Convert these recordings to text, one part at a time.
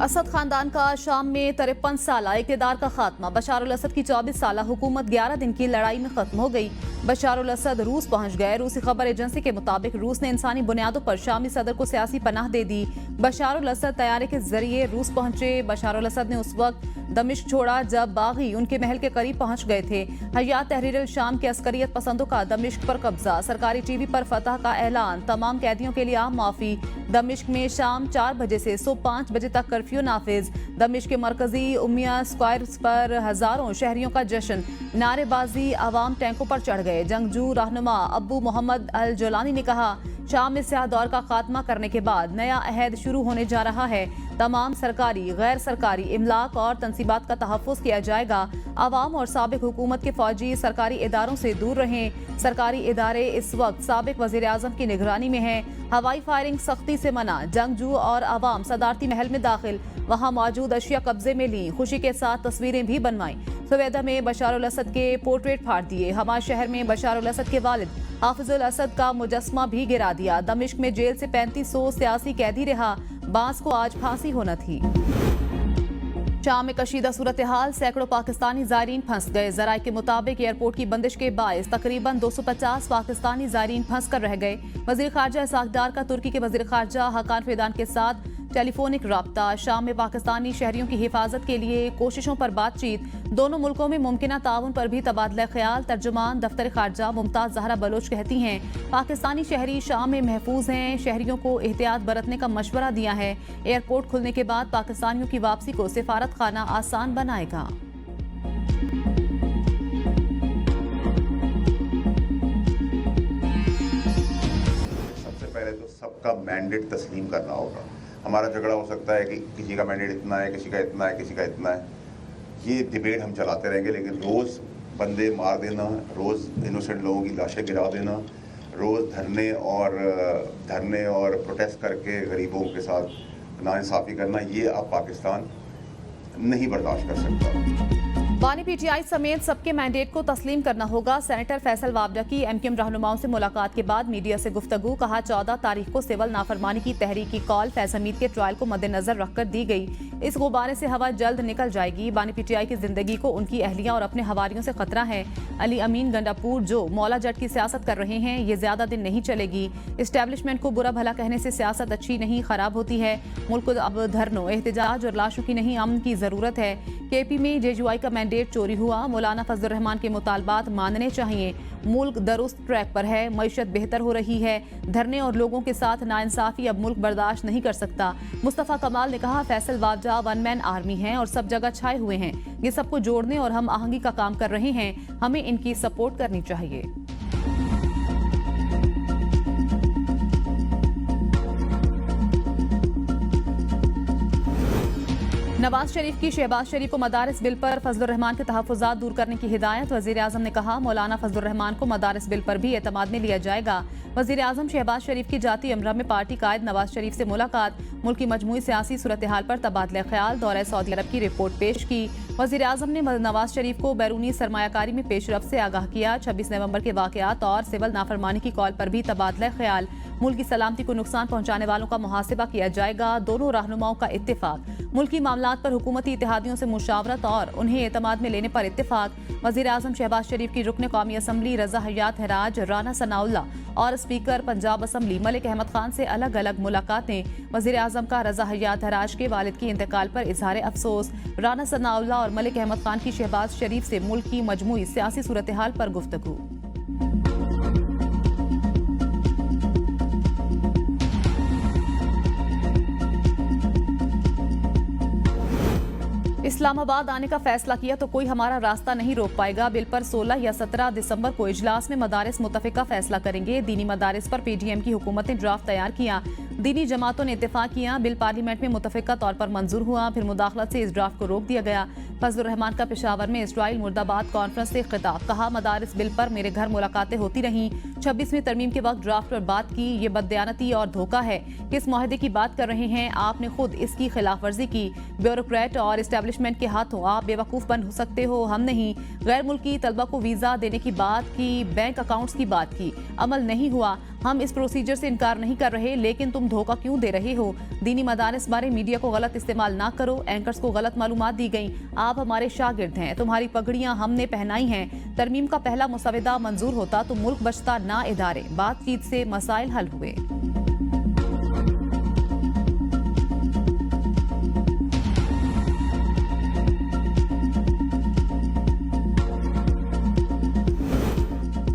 असद खानदान का शाम में 53 साल इक़्तिदार का खात्मा। बशार अल असद की 24 साल हुकूमत 11 दिन की लड़ाई में खत्म हो गई। बशार अल असद रूस पहुंच गए। रूसी खबर एजेंसी के मुताबिक रूस ने इंसानी बुनियादों पर शामी सदर को सियासी पनाह दे दी। बशार अल असद तैयारी के जरिए रूस पहुंचे। बशार अल असद ने उस वक्त दमिश्क छोड़ा जब बागी उनके महल के करीब पहुंच गए थे। हयात तहरीर अल शाम के अस्करियत पसंदों का दमिश्क पर कब्जा। सरकारी टीवी पर फतह का ऐलान। तमाम कैदियों के लिए आम माफी। दमिश्क में शाम 4 बजे से सुबह 5 बजे तक कर्फ्यू नाफिज। दमिश्क के मरकजी उम्मिया स्क्वायर पर हजारों शहरियों का जश्न। नारेबाजी, आवाम टैंकों पर चढ़ गए। जंगजू रहनुमा अबू मोहम्मद अल जोलानी ने कहा, शाम में स्याह दौर का खात्मा करने के बाद नया अहद शुरू होने जा रहा है। तमाम सरकारी, गैर सरकारी इमलाक और तनसीबात का तहफ़्फ़ुज़ किया जाएगा। आवाम और साबिक हुकूमत के फौजी सरकारी इदारों से दूर रहें। सरकारी इदारे इस वक्त साबिक वज़ीर आज़म की निगरानी में हैं। हवाई फायरिंग सख्ती से मना। जंगजू और आवाम सदारती महल में दाखिल। वहाँ मौजूद अशिया कब्जे में ली। खुशी के साथ तस्वीरें भी बनवाई। सुवेदा में बशार अल असद के पोर्ट्रेट फाड़ दिए। हमा शहर में बशार अल असद के वालिद हाफिजुल असद का मुजस्मा भी गिरा दिया। दमिश्क में जेल से 3500 सियासी कैदी रिहा। बास को आज फांसी होना थी। शाम में कशीदा सूरत हाल। सैकड़ों पाकिस्तानी ज़ायरीन फंस गए। ज़राए के मुताबिक एयरपोर्ट की बंदिश के बायस तकरीबन 250 पाकिस्तानी ज़ायरीन फंस कर रह गए। वज़ीर ख़ारजा इसहाक़ डार का तुर्की के वज़ीर ख़ारजा हकान फिदान के साथ टेलीफोनिक राब्ता। शाम में पाकिस्तानी शहरियों की हिफाजत के लिए कोशिशों पर बातचीत। दोनों मुल्कों में मुमकिना ताउन पर भी तबादला ख्याल। तर्जुमान दफ्तर ख़ारजा मुमताज़ ज़हरा बलोच कहती हैं, पाकिस्तानी शहरी शाम में महफूज हैं। शहरियों को एहतियात बरतने का मशवरा दिया है। एयरपोर्ट खुलने के बाद पाकिस्तानियों की वापसी को सिफारत खाना आसान बनाएगा। सबसे पहले तो सबका मैंडेट तस्लीम करना होगा। हमारा झगड़ा हो सकता है कि किसी का मैंडेट इतना है, किसी का इतना है, किसी का इतना है। ये डिबेट हम चलाते रहेंगे, लेकिन रोज़ बंदे मार देना, रोज़ इनोसेंट लोगों की लाशें गिरा देना, रोज़ धरने और प्रोटेस्ट करके गरीबों के साथ नाइंसाफ़ी करना, ये अब पाकिस्तान नहीं बर्दाश्त कर सकता। बानी पीटीआई समेत सबके मैंडेट को तस्लीम करना होगा। सेनेटर फैसल वावडा की एमक्यूएम रहनुमाओं से मुलाकात के बाद मीडिया से गुफ्तगू। कहा, 14 तारीख को सिविल नाफरमानी की तहरीक की कॉल फैज हमीद के ट्रायल को मद्देनजर रखकर दी गई। इस गुब्बारे से हवा जल्द निकल जाएगी। बानी पीटीआई की जिंदगी को उनकी अहलिया और अपने हवारियों से खतरा है। अली अमीन गंडापुर जो मौला जट की सियासत कर रहे हैं, ये ज्यादा दिन नहीं चलेगी। इस्टेब्लिशमेंट को बुरा भला कहने से सियासत अच्छी नहीं, खराब होती है। मुल्क को अब धरनों, एहतजाज और लाशों की नहीं, अमन की जरूरत है। केपी में जेयूआई का मैंडेट चोरी हुआ। मौलाना फजलुर रहमान के मुतालबात मानने चाहिए। मुल्क दुरुस्त ट्रैक पर है। मईशत बेहतर हो रही है। धरने और लोगों के साथ नाइंसाफी अब मुल्क बर्दाश्त नहीं कर सकता। मुस्तफा कमाल ने कहा, Faisal Vawda one man army हैं और सब जगह छाए हुए हैं। ये सबको जोड़ने और हम आहंगी का काम कर रहे हैं। हमें इनकी सपोर्ट करनी चाहिए। नवाज शरीफ की शहबाज शरीफ को मदारिस बिल पर फजलुर रहमान के तहफ़्फ़ुज़ात दूर करने की हिदायत। वज़ीर आज़म ने कहा, मौलाना फजलुर रहमान को मदारिस बिल पर भी एतमाद में लिया जाएगा। वज़ीर आज़म शहबाज शरीफ की जाती अमरा में पार्टी कायद नवाज शरीफ से मुलाकात। मुल्क की मजमूई सियासी सूरत हाल पर तबादला ख्याल। दौरे सऊदी अरब की रिपोर्ट पेश की। वज़ीर आज़म ने नवाज शरीफ को बैरूनी सरमायाकारी में पेशरफ से आगाह किया। 26 नवंबर के वाक़यात और सिविल नाफरमानी की कॉल पर भी तबादला ख्याल। मुल्क की सलामती को नुकसान पहुंचाने वालों का मुहासिबा किया जाएगा। दोनों रहनुमाओं का इत्तेफाक। मुल्की मामलात पर हुकूमती इत्तेहादियों से मुशावरत और उन्हें एतमाद में लेने पर इत्तेफाक। वज़ीर आज़म शहबाज शरीफ की रुकन कौमी असम्बली रज़ा हयात हराज, राना सनाउल्लाह और स्पीकर पंजाब असम्बली मलिक अहमद खान से अलग अलग मुलाकातें। वज़ीर आज़म का रज़ा हयात हराज के वालिद की इंतकाल पर इजहार अफसोस। राना सनाउल्लाह और मलिक अहमद खान की शहबाज शरीफ से मुल्क की मजमूई सियासी सूरत हाल पर गुफ्तगू। इस्लामाबाद आने का फैसला किया तो कोई हमारा रास्ता नहीं रोक पाएगा। बिल पर 16 या 17 दिसंबर को इजलास में मदारिस मुतफिका फैसला करेंगे। दीनी मदारिस पर पीडीएम की हुकूमत ने ड्राफ्ट तैयार किया। दीनी जमातों ने इत्तेफाक किया। बिल पार्लियामेंट में मुतफिका तौर पर मंजूर हुआ। फिर मुदाखलत से इस ड्राफ्ट को रोक दिया गया। फजलुर रहमान का पेशावर में इस्राइल मुर्दाबाद कॉन्फ्रेंस से खिताब। कहा, मदारिस बिल पर मेरे घर मुलाकातें होती रहीं। 26वीं तरमीम के वक्त ड्राफ्ट पर बात की। ये बददयानती और धोखा है। किस मुआहदे की बात कर रहे हैं? आपने खुद इसकी खिलाफ वर्जी की। ब्यूरोक्रेट और इस्टेब्लिशमेंट के हाथों आप बेवकूफ़ बन सकते हो, हम नहीं। गैर मुल्की तलबा को वीज़ा देने की बात की, बैंक अकाउंट्स की बात की, अमल नहीं हुआ। हम इस प्रोसीजर से इनकार नहीं कर रहे, लेकिन तुम धोखा क्यों दे रहे हो? दीनी मदारिस बारे मीडिया को गलत इस्तेमाल ना करो। एंकर्स को गलत मालूमात दी गई। आप हमारे शागिर्द हैं, तुम्हारी पगड़ियां हमने पहनाई हैं। तरमीम का पहला मुसविदा मंजूर होता तो मुल्क बचता ना इदारे। बातचीत से मसाइल हल हुए।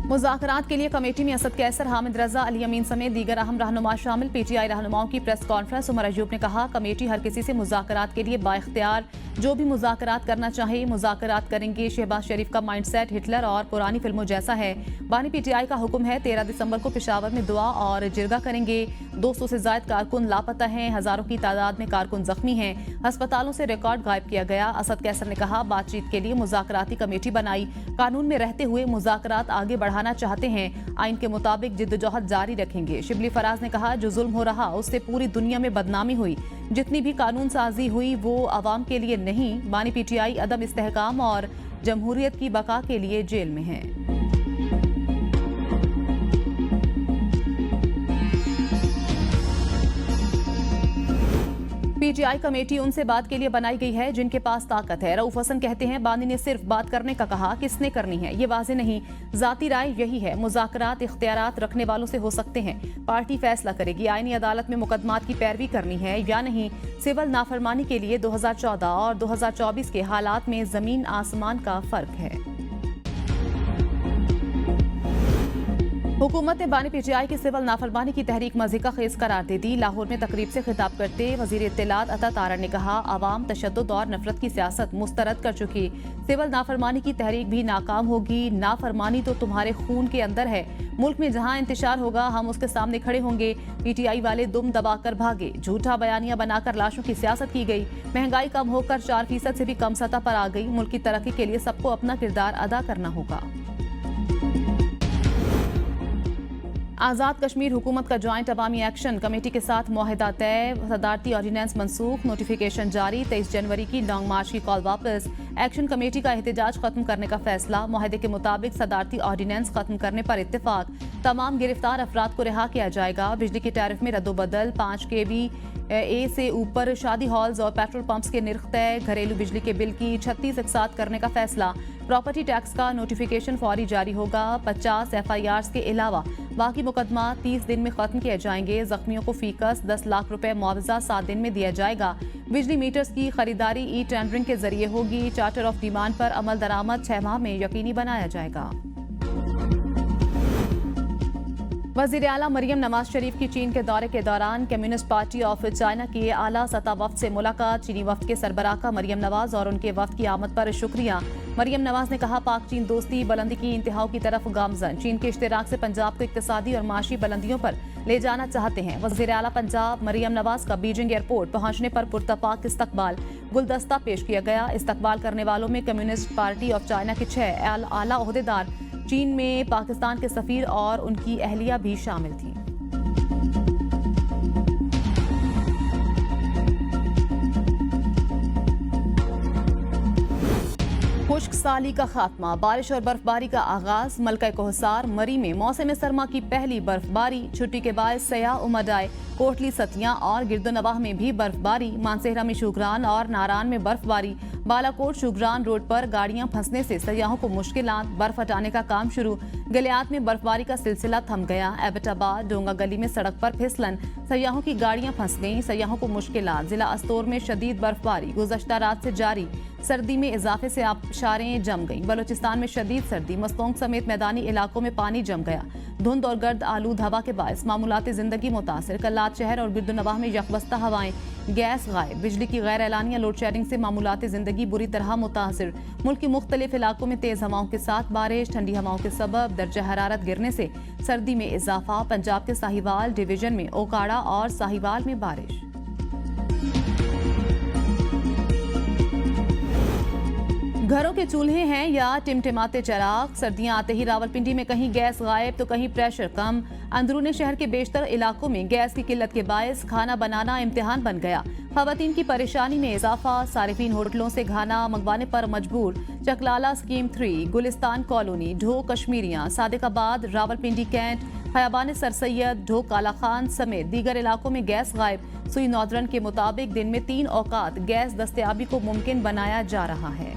मुज़ाकरात के लिए कमेटी में असद कैसर, हामिद रजा, अली अमीन समेत दीगर अहम रहनुमा शामिल। पीटीआई रहनुमाओं की प्रेस कॉन्फ्रेंस। उमर अयूब ने कहा, कमेटी हर किसी से मुज़ाकरात के लिए बाइख्तियार, जो भी मुज़ाकरात करना चाहे मुज़ाकरात करेंगे। शहबाज शरीफ का माइंडसेट हिटलर और पुरानी फिल्मों जैसा है। बानी पीटीआई का हुक्म है, 13 दिसंबर को पेशावर में दुआ और जिरगा करेंगे। 200 से ज्यादा कारकुन लापता हैं, हजारों की तादाद में कारकुन जख्मी हैं। अस्पतालों से रिकॉर्ड गायब किया गया। असद कैसर ने कहा, बातचीत के लिए मुज़ाकराती कमेटी बनाई, कानून में रहते हुए मुज़ाकरात आगे बढ़ाना चाहते हैं। आइन के मुताबिक जिद्दोजहद जारी रखेंगे। शिबली फराज ने कहा, जो जुल्म हो रहा उससे पूरी दुनिया में बदनामी हुई। जितनी भी कानून साजी हुई वो आवाम के लिए नहीं। बानी पीटीआई अदम इस्तेहकाम और जमहूरियत की बका के लिए जेल में है। पीटीआई कमेटी उनसे बात के लिए बनाई गई है जिनके पास ताकत है। रऊफ हसन कहते हैं, बानी ने सिर्फ बात करने का कहा, किसने करनी है ये वाज़ेह नहीं। जाती राय यही है, मुज़ाकरात इख्तियारात रखने वालों से हो सकते हैं। पार्टी फैसला करेगी आईनी अदालत में मुकदमात की पैरवी करनी है या नहीं। सिविल नाफरमानी के लिए 2014 और 2024 के हालात में जमीन आसमान का फर्क है। हुकूमत ने बानी पीटीआई की सिविल नाफरमानी की तहरीक मज़ीका खेज करार दे दी। लाहौर में तकरीब से खिताब करते वज़ीर इत्तलात अता तारा ने कहा, आवाम तशद्दुद और नफरत की सियासत मुस्तरद कर चुकी। सिविल नाफरमानी की तहरीक भी नाकाम होगी। नाफरमानी तो तुम्हारे खून के अंदर है। मुल्क में जहां इंतशार होगा हम उसके सामने खड़े होंगे। पीटीआई वाले दुम दबाकर भागे। झूठा बयानियां बनाकर लाशों की सियासत की गई। महंगाई कम होकर 4% से भी कम सतह पर आ गई। मुल्क की तरक्की के लिए सबको अपना किरदार अदा करना होगा। आज़ाद कश्मीर हुकूमत का ज्वाइंट अवामी एक्शन कमेटी के साथ मुआहिदा तय। सदारती ऑर्डिनेंस मनसूख, नोटिफिकेशन जारी। 23 जनवरी की लॉन्ग मार्च की कॉल वापस। एक्शन कमेटी का एहतजाज खत्म करने का फैसला। मुआहिदे के मुताबिक सदारती ऑर्डिनेंस खत्म करने पर इत्तेफाक। तमाम गिरफ्तार अफराद को रिहा किया जाएगा। बिजली के टैरिफ में रद्दोबदल। 5 kV ए से ऊपर शादी हॉल्स और पेट्रोल पंप्स के निर्ख तय। घरेलू बिजली के बिल की 36 इकसात करने का फैसला। प्रॉपर्टी टैक्स का नोटिफिकेशन फौरी जारी होगा। 50 FIRs के अलावा बाकी मुकदमा 30 दिन में खत्म किए जाएंगे। जख्मियों को फीकस 10 लाख रुपए मुआवजा 7 दिन में दिया जाएगा। बिजली मीटर्स की खरीदारी ई टेंडरिंग के जरिए होगी। चार्टर ऑफ डिमांड पर अमल दरामद 6 माह में यकीनी बनाया जाएगा। वज़ीर आला मरियम नवाज शरीफ की चीन के दौरे के दौरान कम्युनिस्ट पार्टी ऑफ चाइना के आला सतह वफ्द से मुलाकात। चीनी वफ्द के सरबराह का मरियम नवाज और उनके वफ्द की आमद पर शुक्रिया। मरियम नवाज ने कहा, पाक चीन दोस्ती बुलंदी की इंतहाओं की तरफ गामजन। चीन के इश्तिराक से पंजाब को इक्तिसादी और माशी बुलंदियों पर ले जाना चाहते हैं। वज़ीर आला पंजाब मरियम नवाज का बीजिंग एयरपोर्ट पहुंचने पर पुरतपाक इस्तकबाल। गुलदस्ता पेश किया गया। इस्तकबाल करने वालों में कम्युनिस्ट पार्टी ऑफ चाइना के 6 आला ओहदेदार, चीन में पाकिस्तान के सफीर और उनकी अहलिया भी शामिल थी। खुश्क साली का खात्मा, बारिश और बर्फबारी का आगाज। मलका कोहसार मरी में मौसम सरमा की पहली बर्फबारी। छुट्टी के बाद सयाह उमड़ आए। कोटली, सतिया और गिरदोनवाह में भी बर्फबारी। मानसेहरा में शुगरान और नारान में बर्फबारी। बालाकोट शुगरान रोड पर गाड़ियां फंसने से सयाहों को मुश्किलात। बर्फ हटाने का काम शुरू। गलियात में बर्फबारी का सिलसिला थम गया। एबटाबाद डोंगा गली में सड़क पर फिसलन। सयाहों की गाड़ियां फंस गईं। सयाहों को मुश्किलात। जिला अस्तोर में शदीद बर्फबारी गुज़श्ता रात से जारी। सर्दी में इजाफे से आबशारें जम गईं। बलूचिस्तान में शदीद सर्दी। मस्तोंग समेत मैदानी इलाकों में पानी जम गया। धुंध और गर्द आलूद हवा के बायस मामूलाती जिंदगी मुतासिर। कल्लात शहर और गिरदोनवाह में यकबस्ता हवाएं। गैस गायब। बिजली की गैर एलानिया लोड शेडिंग से मामूलाती जिंदगी बुरी तरह मुतासिर। मुल्क के मुख्तलिफ इलाकों में तेज हवाओं के साथ बारिश। ठंडी हवाओं के सबब दर्जा हरारत गिरने से सर्दी में इजाफा। पंजाब के साहिवाल डिवीजन में ओकाड़ा और साहिवाल में बारिश। घरों के चूल्हे हैं या टिमटिमाते चिराग। सर्दियां आते ही रावलपिंडी में कहीं गैस गायब तो कहीं प्रेशर कम। अंदरूनी शहर के बेशतर इलाकों में गैस की किल्लत के बायस खाना बनाना इम्तिहान बन गया। खवातीन की परेशानी में इजाफा। सारिफीन होटलों से खाना मंगवाने पर मजबूर। चकलाला स्कीम 3, गुलिस्तान कॉलोनी, ढो कश्मीरियां, सादिकाबाद, रावलपिंडी कैंट, खयाबान सर सैयद, ढोक काला खान समेत दीगर इलाकों में गैस गायब। सुई नौदरन के मुताबिक दिन में 3 औकात गैस दस्तयाबी को मुमकिन बनाया जा रहा है।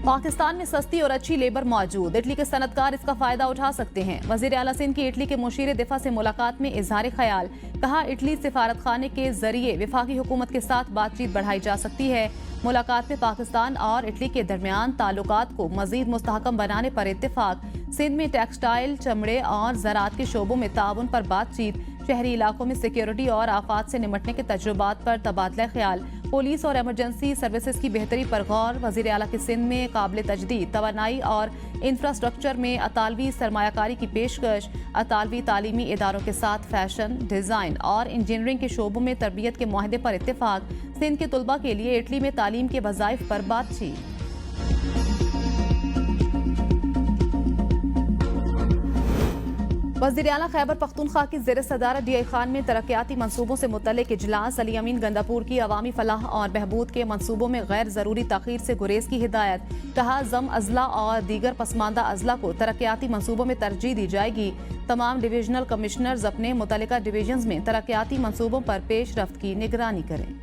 पाकिस्तान में सस्ती और अच्छी लेबर मौजूद, इटली के सनतकार इसका फायदा उठा सकते हैं। वजीर आला सिंध की इटली के मुशीर दिफा से मुलाकात में इजहार ख्याल, कहा इटली सिफारत खाने के जरिए विफाकी हुकूमत के साथ बातचीत बढ़ाई जा सकती है। मुलाकात में पाकिस्तान और इटली के दरमियान ताल्लुकात को मजीद मुस्तहकम बनाने पर इत्तेफाक। सिंध में टेक्सटाइल, चमड़े और ज़राअत के शोबों में ताउन पर बातचीत। शहरी इलाकों में सिक्योरिटी और आफात से निपटने के तजुर्बात पर तबादला ख्याल। पुलिस और एमरजेंसी सर्विसेज की बेहतरी पर गौर। वजीर आला की सिंध में काबिल तजदीद तवानाई और इंफ्रास्ट्रक्चर में अतालवी सरमायाकारी की पेशकश। अतालवी तालीमी इदारों के साथ फैशन, डिज़ाइन और इंजीनियरिंग के शोबों में तरबियत के मुआहदे पर इत्तेफाक। सिंध के तुलबा के लिए इटली में तालीम के वज़ाइफ पर बातचीत। वज़ीर आला खैबर पख्तूनख्वा की ज़ेर सदारत DI खान में तरक्याती मंसूबों से मुतल्लिक इजलास। अली अमीन गंदापुर की अवामी फलाह और बहबूद के मंसूबों में गैर ज़रूरी तख़ीर से गुरेज की हिदायत। कहा जम अजला और दीगर पसमानदा अजला को तरक्याती मंसूबों में तरजीह दी जाएगी। तमाम डिवीजनल कमिश्नर्स अपने मुतल्लिका डिवीजन्स में तरक्याती मंसूबों पर पेश रफ्त की निगरानी करें।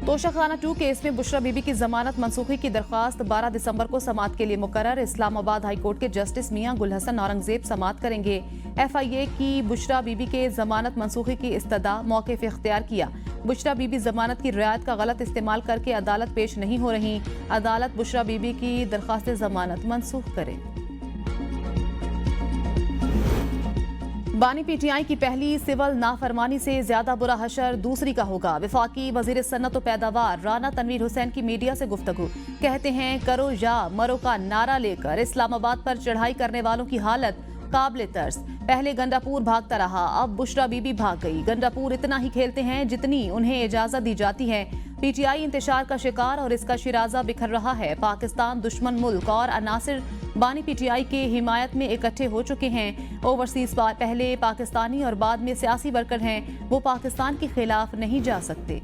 तोशाखाना 2 केस में बुशरा बीबी की जमानत मनसूखी की दरख्वास्त 12 दिसंबर को समाअत के लिए मुकर्रर। इस्लामाबाद हाई कोर्ट के जस्टिस मियां गुल हसन औरंगजेब समाअत करेंगे। FIA की बुशरा बीबी के जमानत मनसूखी की इस्तदा मौक़िफ़ इख्तियार किया। बुशरा बीबी जमानत की रियायत का गलत इस्तेमाल करके अदालत पेश नहीं हो रही। अदालत बुशरा बीबी की दरख्वास्त जमानत मनसूख करे। बानी PTI की पहली सिविल नाफरमानी से ज्यादा बुरा हशर दूसरी का होगा। विफाकी वजीर सन्नत और पैदावार राना तनवीर हुसैन की मीडिया से गुफ्तगू। कहते हैं करो या मरो का नारा लेकर इस्लामाबाद पर चढ़ाई करने वालों की हालत काबिल तर्स। पहले गंडापुर भागता रहा, अब बुशरा बीबी भाग गई। गंडापुर इतना ही खेलते हैं जितनी उन्हें इजाजत दी जाती है। PTI इंतशार का शिकार और इसका शिराजा बिखर रहा है। पाकिस्तान दुश्मन मुल्क और अनासिर बानी PTI के हिमायत में इकट्ठे हो चुके हैं। ओवरसीज पहले पाकिस्तानी और बाद में सियासी वर्कर हैं, वो पाकिस्तान के खिलाफ नहीं जा सकते।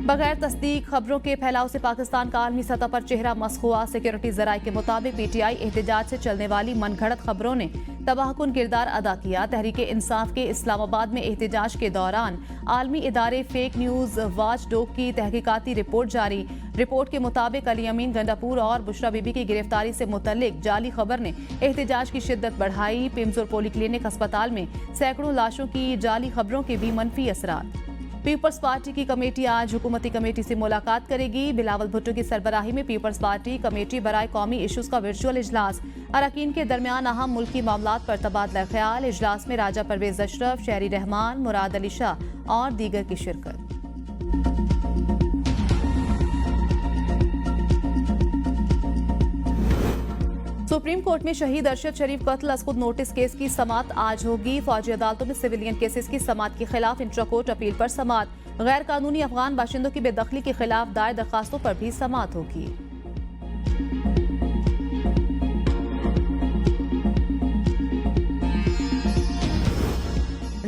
बगैर तस्दीक खबरों के फैलाव से पाकिस्तान का आलमी सतह पर चेहरा मस्ख हुआ। सिक्योरिटी जराये के मुताबिक PTI एहतजाज से चलने वाली मनगढ़ंत खबरों ने तबाहकुन किरदार अदा किया। तहरीक इंसाफ के इस्लामाबाद में एहतजाज के दौरान आलमी इदारे फेक न्यूज वाच डॉग की तहकीकाती रिपोर्ट जारी। रिपोर्ट के मुताबिक अली अमीन गंडापुर और बुशरा बीबी की गिरफ्तारी से मुतल्लिक जाली खबर ने एहतजाज की शिद्दत बढ़ाई। पिम्स और पोलीक्लिनिक अस्पताल में सैकड़ों लाशों की जाली खबरों के भी मनफी असरात। पीपल्स पार्टी की कमेटी आज हुकूमती कमेटी से मुलाकात करेगी। बिलावल भुट्टो की सरबराही में पीपल्स पार्टी कमेटी बराए कौमी इशूज का वर्चुअल इजलास। अरकान के दरमियान अहम मुल्की मामलात पर तबादला ख्याल। इजलास में राजा परवेज अशरफ, शहरी रहमान, मुराद अली शाह और दीगर की शिरकत। सुप्रीम कोर्ट में शहीद अरशद शरीफ कत्ल अज खुद नोटिस केस की समाअत आज होगी। फौजी अदालतों में सिविलियन केसेस की समाअत के खिलाफ इंट्रा कोर्ट अपील पर समाअत। गैर कानूनी अफगान बाशिंदों की बेदखली के खिलाफ दायर दरखास्तों पर भी समाअत होगी।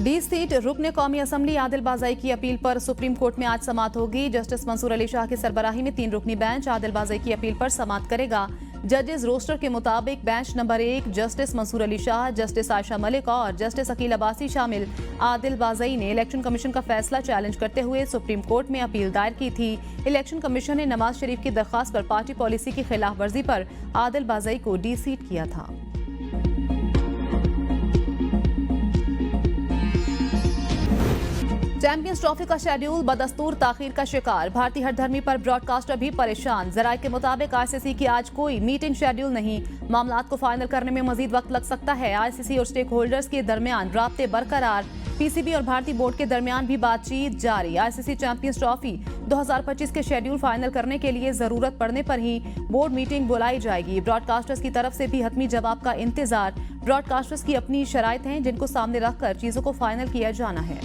डी सीट रुकने कौमी असम्बली आदिल बाज़ाई की अपील पर सुप्रीम कोर्ट में आज समाअत होगी। जस्टिस मंसूर अली शाह की सरबराही में 3 रुकनी बेंच आदिल बाज़ाई की अपील पर समाअत करेगा। जजेस रोस्टर के मुताबिक bench number 1 justice Mansoor Ali Shah, justice Ayesha Malik और जस्टिस अकील अब्बासी शामिल। आदिल बाज़ई ने इलेक्शन कमीशन का फैसला चैलेंज करते हुए सुप्रीम कोर्ट में अपील दायर की थी। इलेक्शन कमीशन ने नवाज शरीफ की दरख्वास्त पर पार्टी पॉलिसी की खिलाफ वर्जी पर आदिल बाज़ई को डी सीट किया था। चैंपियंस ट्रॉफी का शेड्यूल बदस्तूर ताखीर का शिकार। भारतीय हठधर्मी पर ब्रॉडकास्टर भी परेशान। जराये के मुताबिक ICC की आज कोई मीटिंग शेड्यूल नहीं। मामलात को फाइनल करने में मजीद वक्त लग सकता है। ICC और स्टेक होल्डर्स के दरमियान राब्ते बरकरार। PCB और भारतीय बोर्ड के दरमियान भी बातचीत जारी। ICC चैंपियंस ट्रॉफी 2025 के शेड्यूल फाइनल करने के लिए जरूरत पड़ने पर ही बोर्ड मीटिंग बुलाई जाएगी। ब्रॉडकास्टर्स की तरफ से भी हतमी जवाब का इंतजार। ब्रॉडकास्टर्स की अपनी शराइत हैं जिनको सामने रखकर चीजों को फाइनल किया जाना है।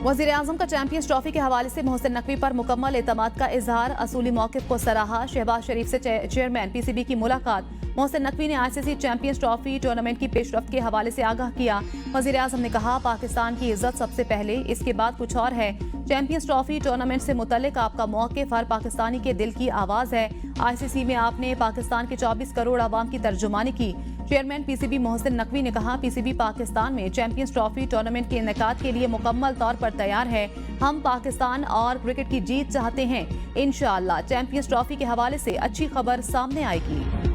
वज़ीर आज़म का चैंपियंस ट्रॉफी के हवाले से मोहसिन नकवी पर मुकम्मल एतमाद का इजहार। असूली मौक़िफ़ को सराहा। शहबाज शरीफ से चेयरमैन PCB की मुलाकात। मोहसिन नकवी ने आईसीसी चैंपियंस ट्रॉफी टूर्नामेंट की पेशरफ्त के हवाले से आगाह किया। वजीर आजम ने कहा, पाकिस्तान की इज्जत सबसे पहले, इसके बाद कुछ और है। चैंपियंस ट्रॉफी टूर्नामेंट से मुतल्लिक आपका मौक़िफ़ हर पाकिस्तानी के दिल की आवाज़ है। आईसीसी में आपने पाकिस्तान के 24 करोड़ आवाम की तर्जुमानी की। चेयरमैन पीसीबी मोहसिन नकवी ने कहा, पीसीबी पाकिस्तान में चैंपियंस ट्रॉफी टूर्नामेंट के इनेकाद के लिए मुकम्मल तौर पर तैयार है। हम पाकिस्तान और क्रिकेट की जीत चाहते हैं। इंशाअल्लाह चैंपियंस ट्रॉफी के हवाले से अच्छी खबर सामने आएगी।